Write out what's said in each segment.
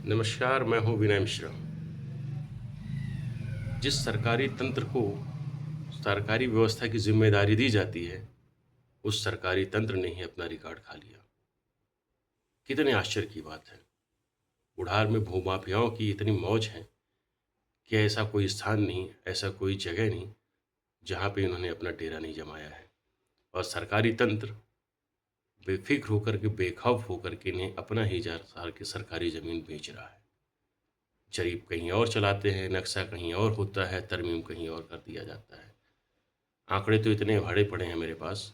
नमस्कार, मैं हूँ विनय मिश्रा। जिस सरकारी तंत्र को सरकारी व्यवस्था की ज़िम्मेदारी दी जाती है, उस सरकारी तंत्र ने ही अपना रिकॉर्ड खा लिया। कितने आश्चर्य की बात है। बुढ़ार में भूमाफियाओं की इतनी मौज है कि ऐसा कोई स्थान नहीं, ऐसा कोई जगह नहीं, जहाँ पे इन्होंने अपना डेरा नहीं जमाया है। और सरकारी तंत्र बेफ़िक्र होकर के, बेखौफ होकर के इन्हें अपना ही सरकारी ज़मीन बेच रहा है। जरीब कहीं और चलाते हैं, नक्शा कहीं और होता है, तरमीम कहीं और कर दिया जाता है। आंकड़े तो इतने भरे पड़े हैं मेरे पास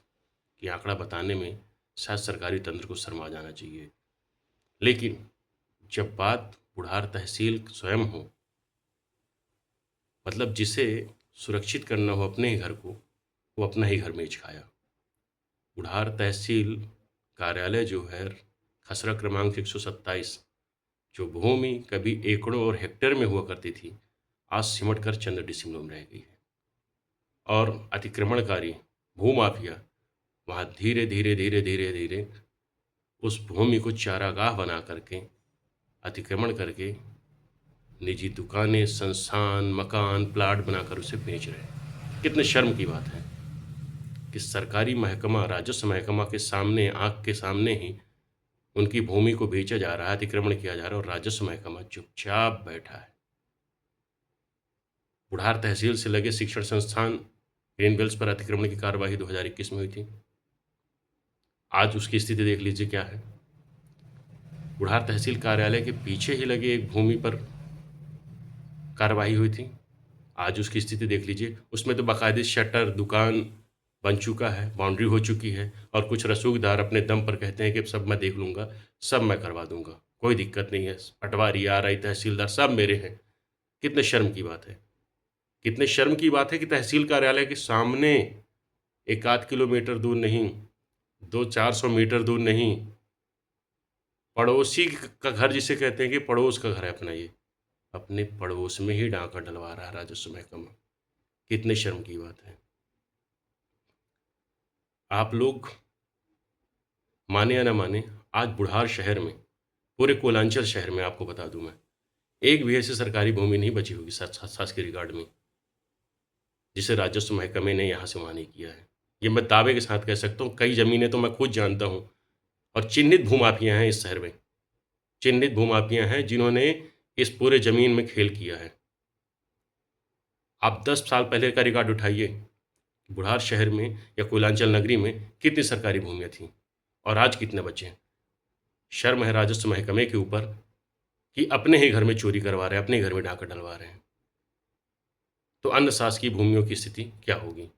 कि आंकड़ा बताने में शायद सरकारी तंत्र को शर्मा जाना चाहिए। लेकिन जब बात बुढ़ार तहसील स्वयं हो, मतलब जिसे सुरक्षित करना हो अपने ही घर को, वो अपना ही घर बेच खाया। बुढ़ार तहसील कार्यालय जो है, खसरा क्रमांक 127, जो भूमि कभी एकड़ों और हेक्टेयर में हुआ करती थी, आज सिमट कर चंद डिसिमलों में रह गई है। और अतिक्रमणकारी भूमाफिया वहाँ धीरे धीरे धीरे धीरे धीरे उस भूमि को चारागाह बना करके, अतिक्रमण करके निजी दुकानें, संस्थान, मकान, प्लाट बनाकर उसे बेच रहे हैं। कितने शर्म की बात है कि सरकारी महकमा, राजस्व महकमा के सामने, आँख के सामने ही उनकी भूमि को बेचा जा रहा है, अतिक्रमण किया जा रहा है, और राजस्व महकमा चुपचाप बैठा है। बुढ़ार तहसील से लगे शिक्षण संस्थान ग्रीनबेल्स पर अतिक्रमण की कार्यवाही 2021 में हुई थी। आज उसकी स्थिति देख लीजिए क्या है। बुढ़ार तहसील कार्यालय के पीछे ही लगे एक भूमि पर कार्रवाई हुई थी। आज उसकी स्थिति देख लीजिए। उसमें तो बाकायदे शटर दुकान बन चुका है, बाउंड्री हो चुकी है, और कुछ रसूखदार अपने दम पर कहते हैं कि सब मैं देख लूँगा, सब मैं करवा दूँगा, कोई दिक्कत नहीं है, पटवारी, आरआई, तहसीलदार सब मेरे हैं। कितने शर्म की बात है। कितने शर्म की बात है कि तहसील कार्यालय के सामने एक आध किलोमीटर दूर नहीं, 200-400 मीटर दूर नहीं, पड़ोसी का घर जिसे कहते हैं कि पड़ोस का घर है अपना, ये अपने पड़ोस में ही डाका डलवा रहा है राजस्व महकमा। कितने शर्म की बात है। आप लोग माने या ना माने, आज बुढ़ार शहर में, पूरे कोलांचल शहर में आपको बता दूं मैं, एक भी ऐसी सरकारी भूमि नहीं बची होगी शासकीय रिकॉर्ड में जिसे राजस्व महकमे ने यहाँ से वहाँ नहीं किया है। ये मैं दावे के साथ कह सकता हूँ। कई ज़मीनें तो मैं खुद जानता हूँ, और चिन्हित भूमाफिया हैं इस शहर में, चिन्हित भूमाफिया हैं जिन्होंने इस पूरे ज़मीन में खेल किया है। आप 10 साल पहले का रिकॉर्ड उठाइए, बुढ़ार शहर में या कोयलांचल नगरी में कितनी सरकारी भूमियाँ थीं और आज कितने बचे हैं। शर्म है राजस्व महकमे के ऊपर कि अपने ही घर में चोरी करवा रहे हैं, अपने ही घर में डाका डलवा रहे हैं। तो अन्य शासकीय भूमियों की स्थिति क्या होगी।